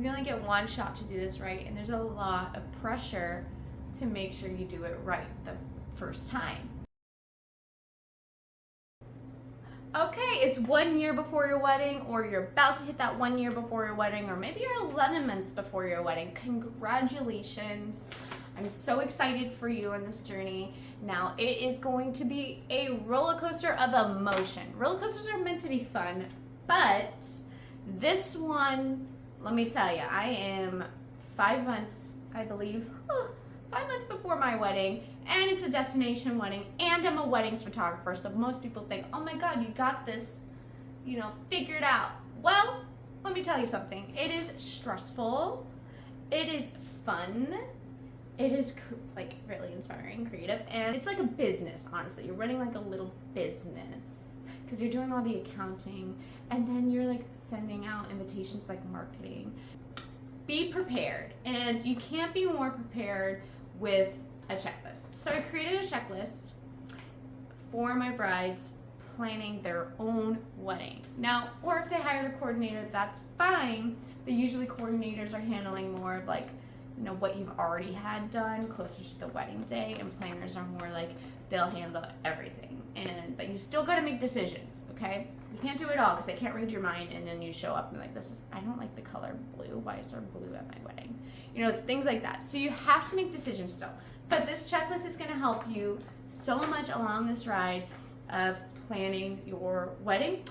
We only get one shot to do this right, and there's a lot of pressure to make sure you do it right the first time. Okay, it's 1 year before your wedding, or you're about to hit that 1 year before your wedding, or maybe you're 11 months before your wedding. Congratulations. I'm so excited for you on this journey. Now, it is going to be a roller coaster of emotion. Roller coasters are meant to be fun, but this one, let me tell you, I am 5 months, I believe, 5 months before my wedding, and it's a destination wedding, and I'm a wedding photographer, so most people think, oh my God, you got this, figured out. Well, let me tell you something. It is stressful. It is fun. It is like really inspiring, creative, and it's like a business, honestly. You're running like a little business because you're doing all the accounting, and then you're like sending out invitations like marketing. Be prepared, and you can't be more prepared with a checklist. So I created a checklist for my brides planning their own wedding. Now, or if they hired a coordinator, that's fine, but usually coordinators are handling more of like, what you've already had done closer to the wedding day, and planners are more like they'll handle everything. But you still got to make decisions, okay? You can't do it all because they can't read your mind, and then you show up and like, I don't like the color blue. Why is there blue at my wedding? Things like that. So you have to make decisions still. But this checklist is going to help you so much along this ride of planning your wedding.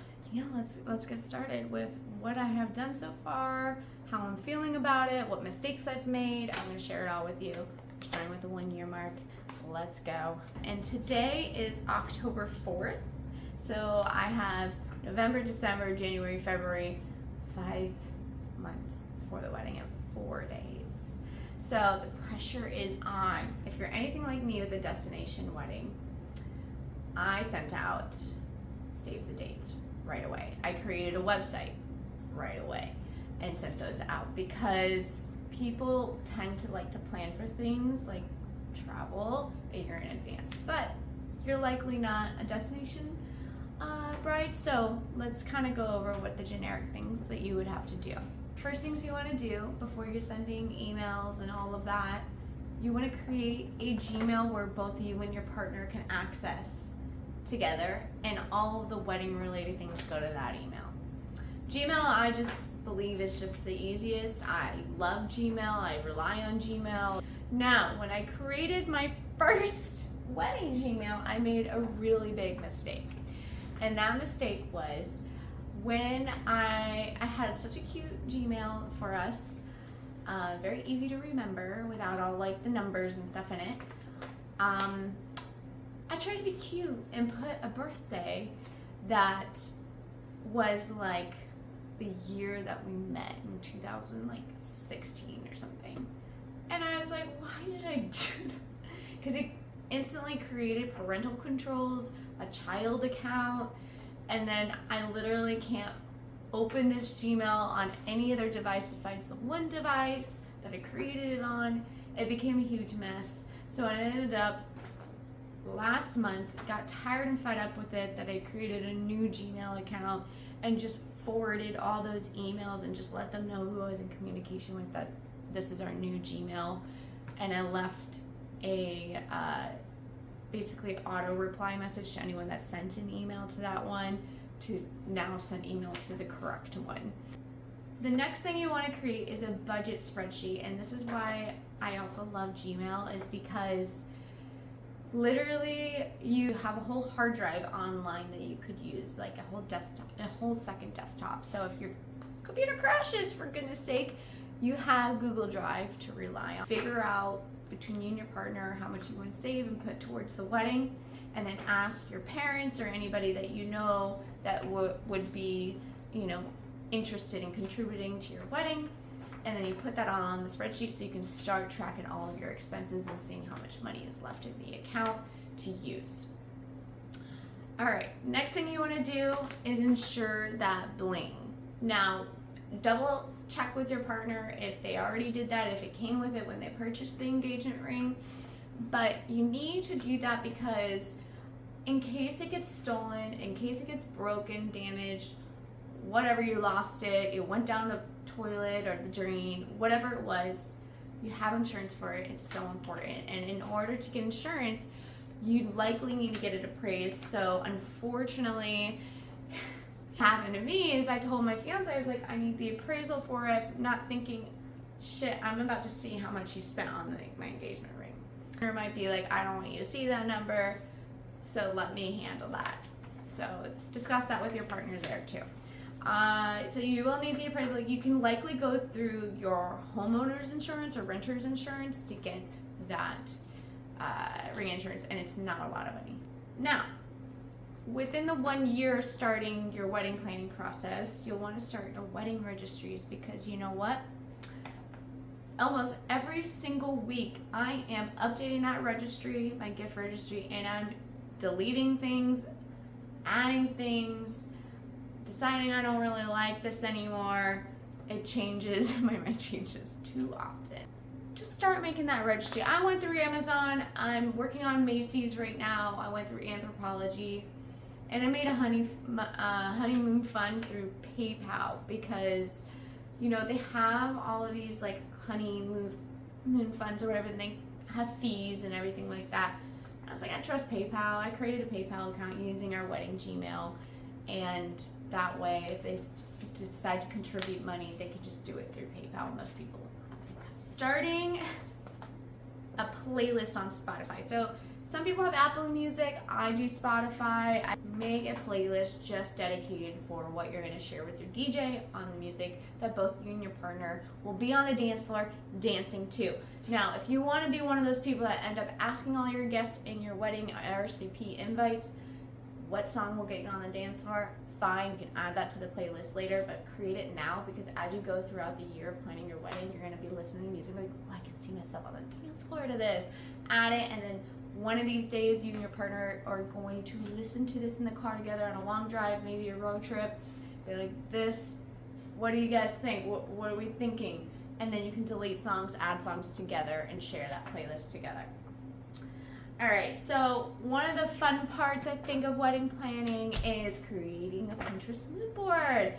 Let's get started with what I have done so far, how I'm feeling about it, what mistakes I've made. I'm going to share it all with you. We're starting with the 1 year mark. Let's go. And today is October 4th. So I have November, December, January, February, 5 months before the wedding and 4 days. So the pressure is on. If you're anything like me with a destination wedding, I sent out save the date right away. I created a website right away and sent those out because people tend to like to plan for things like travel a year in advance, but you're likely not a destination bride, so let's kind of go over what the generic things that you would have to do. First things you want to do before you're sending emails and all of that, you want to create a Gmail where both you and your partner can access together, and all of the wedding related things go to that email. Gmail, I just believe, is just the easiest. I love Gmail. I rely on Gmail. Now, when I created my first wedding Gmail, I made a really big mistake. And that mistake was when I had such a cute Gmail for us, very easy to remember without all like the numbers and stuff in it. I tried to be cute and put a birthday that was like the year that we met in 2016 or something. And I was like, why did I do that? Because it instantly created parental controls, a child account, and then I literally can't open this Gmail on any other device besides the one device that I created it on. It became a huge mess. So I ended up last month, got tired and fed up with it, that I created a new Gmail account and just forwarded all those emails and just let them know who I was in communication with, that this is our new Gmail. And I left a basically auto reply message to anyone that sent an email to that one to now send emails to the correct one. The next thing you want to create is a budget spreadsheet, and this is why I also love Gmail, is because literally you have a whole hard drive online that you could use, like a whole desktop, a whole second desktop. So if your computer crashes, for goodness sake, you have Google Drive to rely on. Figure out between you and your partner how much you want to save and put towards the wedding, and then ask your parents or anybody that you know that would be, interested in contributing to your wedding. And then you put that all on the spreadsheet so you can start tracking all of your expenses and seeing how much money is left in the account to use. All right, next thing you want to do is ensure that bling. Now, double check with your partner if they already did that, if it came with it when they purchased the engagement ring. But you need to do that because in case it gets stolen, in case it gets broken, damaged, whatever, you lost it, it went down the toilet or the drain, whatever it was, you have insurance for it. It's so important. And in order to get insurance, you likely need to get it appraised. So unfortunately, happened to me is I told my fiance, I was like, I need the appraisal for it, not thinking, shit, I'm about to see how much he spent on my engagement ring. Or might be like, I don't want you to see that number, so let me handle that. So discuss that with your partner there too. So you will need the appraisal. You can likely go through your homeowner's insurance or renter's insurance to get that ring insurance, and it's not a lot of money. Now, within the 1 year starting your wedding planning process, you'll want to start your wedding registries, because you know what? Almost every single week I am updating that registry, my gift registry, and I'm deleting things, adding things, deciding I don't really like this anymore. It changes, my mind changes too often. Just start making that registry. I went through Amazon, I'm working on Macy's right now, I went through Anthropology, and I made a honeymoon fund through PayPal, because you know they have all of these like honeymoon funds or whatever, and they have fees and everything like that. And I was like, I trust PayPal. I created a PayPal account using our wedding Gmail, and that way if they decide to contribute money, they could just do it through PayPal. Most people starting a playlist on Spotify. So some people have Apple Music, I do Spotify. I make a playlist just dedicated for what you're going to share with your DJ on the music that both you and your partner will be on the dance floor dancing to. Now, if you want to be one of those people that end up asking all your guests in your wedding RSVP invites what song will get you on the dance floor, fine, you can add that to the playlist later, but create it now, because as you go throughout the year planning your wedding, you're going to be listening to music like, oh, I can see myself on the dance floor to this. Add it, and then one of these days you and your partner are going to listen to this in the car together on a long drive, maybe a road trip. Be like, this, what do you guys think? What are we thinking? And then you can delete songs, add songs together, and share that playlist together. All right, so one of the fun parts I think of wedding planning is creating a Pinterest mood board.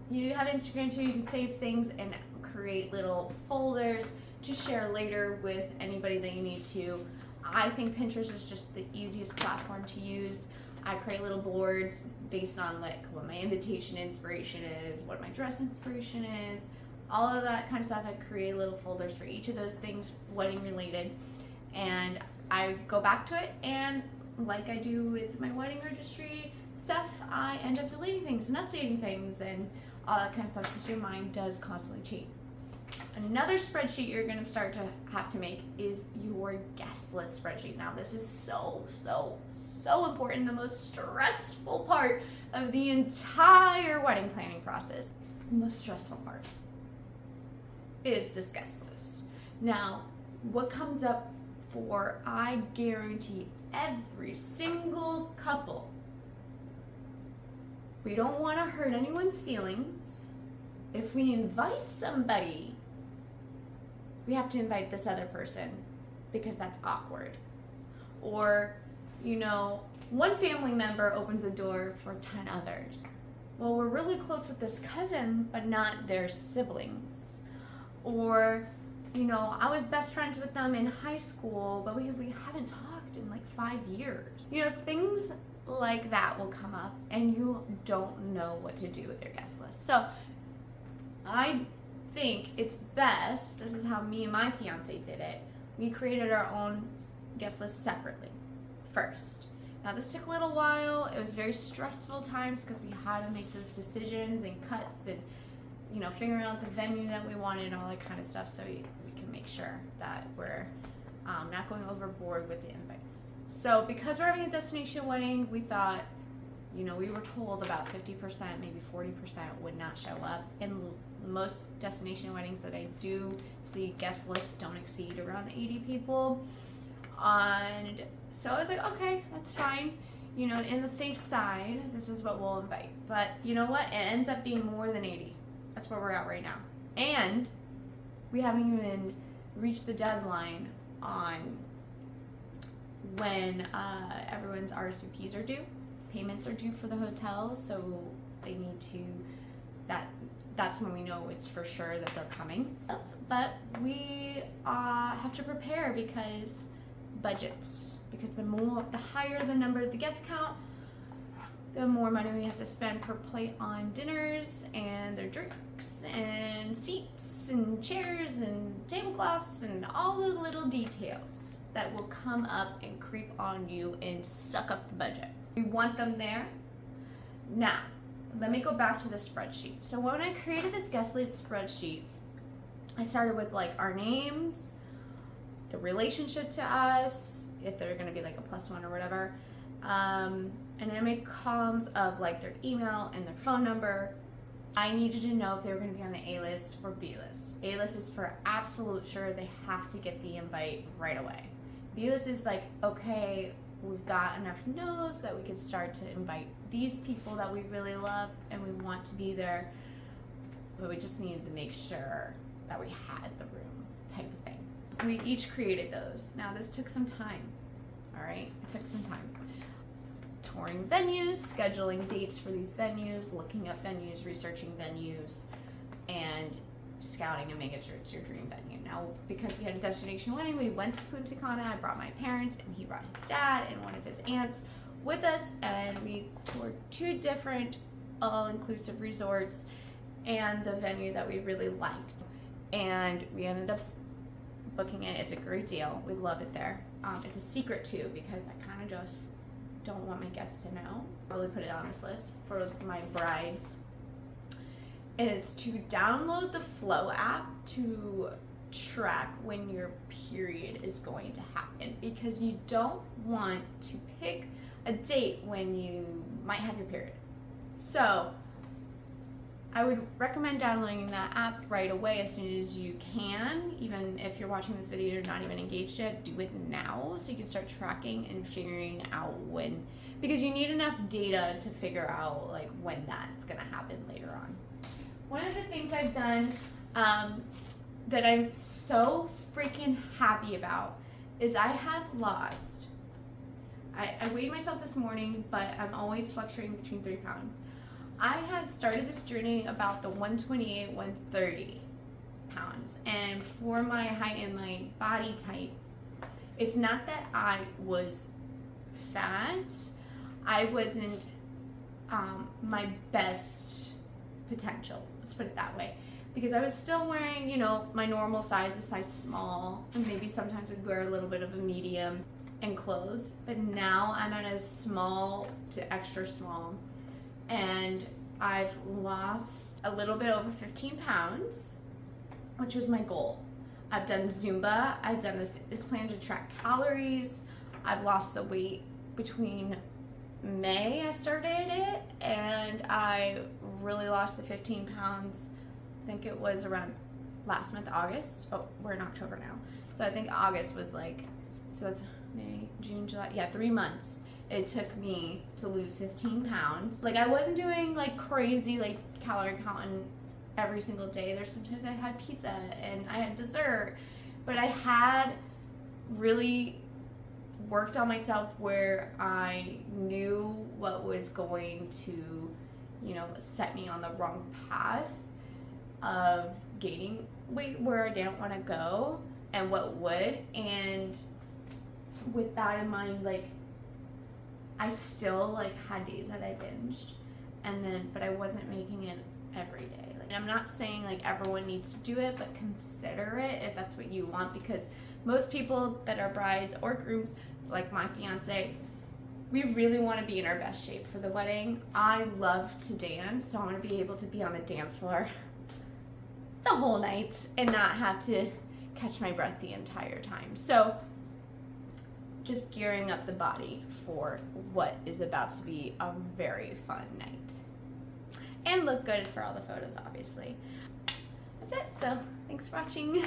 You have Instagram too, you can save things and create little folders to share later with anybody that you need to. I think Pinterest is just the easiest platform to use. I create little boards based on like what my invitation inspiration is, what my dress inspiration is, all of that kind of stuff. I create little folders for each of those things wedding related, and I go back to it, and like I do with my wedding registry stuff, I end up deleting things and updating things and all that kind of stuff, because your mind does constantly change. Another spreadsheet you're going to start to have to make is your guest list spreadsheet. Now this is so important, the most stressful part of the entire wedding planning process. The most stressful part is this guest list. Now, what comes up for, I guarantee, every single couple, we don't want to hurt anyone's feelings. If we invite somebody, we have to invite this other person because that's awkward. Or, you know, one family member opens a door for 10 others. Well, we're really close with this cousin, but not their siblings. Or, you know, I was best friends with them in high school, but we haven't talked in like 5 years. You know, things like that will come up, and you don't know what to do with your guest list. So I think it's best, this is how me and my fiance did it, we created our own guest list separately first. Now this took a little while, it was very stressful times because we had to make those decisions and cuts and, you know, figuring out the venue that we wanted and all that kind of stuff, so we can make sure that we're not going overboard with the invites. So because we're having a destination wedding, we thought, you know, we were told about 50%, maybe 40% would not show up. In most destination weddings that I do see, guest lists don't exceed around 80 people. And so I was like, okay, that's fine. You know, in the safe side, this is what we'll invite. But you know what? It ends up being more than 80. That's where we're at right now. And we haven't even reached the deadline on when everyone's RSVPs are due. Payments are due for the hotel, so they need to that's when we know it's for sure that they're coming. But we have to prepare because budgets, because the higher the number of the guest count, the more money we have to spend per plate on dinners and their drinks and seats and chairs and tablecloths and all the little details that will come up and creep on you and suck up the budget. We want them there. Now, let me go back to the spreadsheet. So when I created this guest list spreadsheet, I started with like our names, the relationship to us, if they're gonna be like a +1 or whatever. And I make columns of like their email and their phone number. I needed to know if they were going to be on the A list or B list. A list is for absolute sure, they have to get the invite right away. B list is like, okay, we've got enough no's that we can start to invite these people that we really love and we want to be there, but we just needed to make sure that we had the room, type of thing. We each created those. Now this took some time, all right? It took some time. Touring venues, scheduling dates for these venues, looking up venues, researching venues, and scouting and making sure it's your dream venue. Now, because we had a destination wedding, we went to Punta Cana. I brought my parents, and he brought his dad and one of his aunts with us, and we toured 2 different all-inclusive resorts and the venue that we really liked. And we ended up booking it. It's a great deal. We love it there. It's a secret too, because I kind of just don't want my guests to know. I'll really put it on this list for my brides, is to download the Flow app to track when your period is going to happen, because you don't want to pick a date when you might have your period. So I would recommend downloading that app right away as soon as you can. Even if you're watching this video, you're not even engaged yet, do it now so you can start tracking and figuring out when, because you need enough data to figure out like when that's gonna happen later on. One of the things I've done that I'm so freaking happy about is I have lost, I weighed myself this morning, but I'm always fluctuating between 3 pounds. I had started this journey about the 128, 130 pounds. And for my height and my body type, it's not that I was fat. I wasn't my best potential. Let's put it that way. Because I was still wearing, you know, my normal size, a size small, and maybe sometimes I'd wear a little bit of a medium in clothes. But now I'm at a small to extra small. And I've lost a little bit over 15 pounds, which was my goal. I've done Zumba, I've done the fitness plan to track calories. I've lost the weight between May I started it, and I really lost the 15 pounds, I think it was around last month, August. Oh, we're in October now. So I think August was like, so that's May, June, July, yeah, 3 months. It took me to lose 15 pounds. Like I wasn't doing like crazy like calorie counting every single day. There's sometimes I had pizza and I had dessert, but I had really worked on myself where I knew what was going to, you know, set me on the wrong path of gaining weight where I didn't want to go and what would. And with that in mind, like I still like had days that I binged, and then but I wasn't making it every day. Like I'm not saying like everyone needs to do it, but consider it if that's what you want, because most people that are brides or grooms, like my fiance, we really want to be in our best shape for the wedding. I love to dance, so I want to be able to be on the dance floor the whole night and not have to catch my breath the entire time. So just gearing up the body for what is about to be a very fun night. And look good for all the photos, obviously. That's it. So thanks for watching.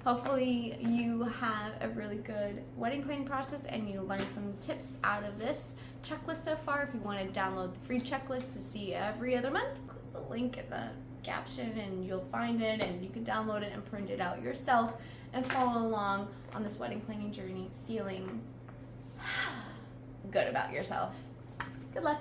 Hopefully you have a really good wedding planning process and you learned some tips out of this checklist so far. If you want to download the free checklist to see every other month, click the link in the caption and you'll find it, and you can download it and print it out yourself and follow along on this wedding planning journey feeling good about yourself. Good luck.